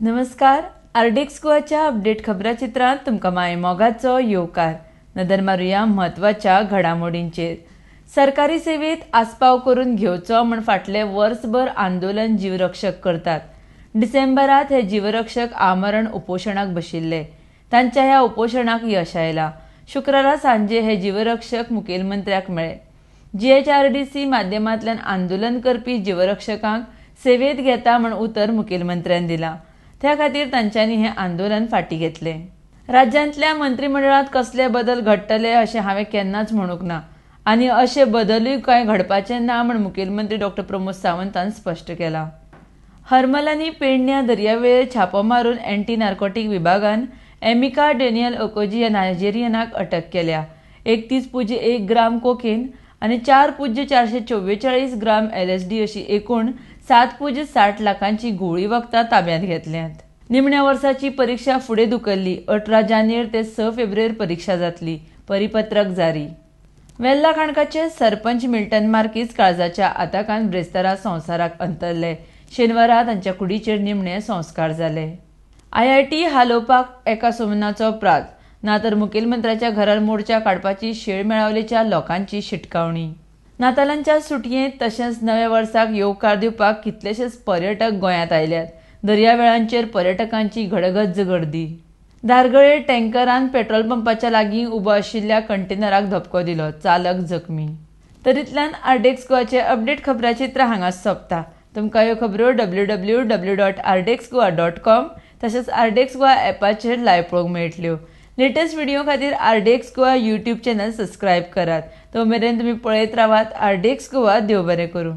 नमस्कार. आरडेक्स गोवाच्या अपडेट खबराचित्रांत तुमकां माय मोगाचो येवकार. नदर मारुया म्हत्वाच्या घडामोडींचेर. सरकारी सेवेत आस्पाव करून घेवचो म्हण फाटले वर्सभर आंदोलन जीवरक्षक करतात. डिसेंबरांत हे जीवरक्षक आमरण उपोशणाक बशिल्ले. तांच्या ह्या उपोशणाक यश आयलां. शुक्रारा सांजे हे जीवरक्षक मुखेलमंत्र्याक मेळ्ळे. GHRDC माध्यमांतल्यान आंदोलन करपी जीवरक्षकांक सेवेत घेता म्हण उतर मुखेलमंत्र्यान दिलां. त्या खातीर तांच्यांनी हें आंदोलन फाटीं घेतलें. राज्यांतल्या मंत्रिमंडळांत कसले बदल घडटले अशें हांवें केन्नाच म्हणूंक ना आनी अशे बदलूय कांय घडपाचे ना म्हण मुखेलमंत्री डॉ. प्रमोद सावंतान स्पश्ट केलां. हरमल आनी पेडण्यां दर्यावेळेर छापो मारून एंटी नार्कोटीक विभागान एमिका डेनियल ओकोजी ह्या नायजेरियनाक अटक केल्या. 31.1 ग्राम कोकेन आनी 4.444 ग्राम LSD अशी एकूण 7.60 लाखांची घुवळी वखदां ताब्यांत घेतल्यांत. निमण्या वर्साची परीक्षा फुडें धुकल्ली. 18 जानेर ते 6 फेब्रुवार परीक्षा जातली. परिपत्रक जारी. वेल्ला काणकाचे सरपंच मिल्टन मार्कीस काळजाच्या आताकान ब्रेस्तारा संवसाराक अंतरले. शेनवारा तांच्या कुडीचेर निमणे संस्कार जाले. IIT हालोवपाक एका सुमनाचो प्रात ना तर मुखेलमंत्र्याच्या घरार मोर्चा काडपाची शेळ मेळावलेच्या लोकांची शिटकावणी. नातालांच्या सुटयेंत तशेंच नव्या वर्साक येवकार दिवपाक कितलेशेच पर्यटक गोंयांत आयल्यात. दर्यावेळांचेर पर्यटकांची घडगज्ज गर्दी. धारगळे टँकरान पेट्रोल पंपाच्या लागीं उबो आशिल्ल्या कंटेनराक धपको दिलो. चालक जखमी. तरींतल्यान आरडेक्स गोवाचे अपडेट खबराचित्र हांगाच सोंपता. तुमकां ह्यो खबरो www.ardexgoa.com तशेंच आरडेक्स गोवा ॲपाचेर लायव्ह पळोवंक मेळटल्यो. लेटेस्ट व्हिडिओ खातीर आरडेक्स गोवा यूट्यूब चॅनल सबस्क्रायब करात. तो मेरेन तुमी पळयत रावात. आरडेक्स गोवा देव बरें करूं.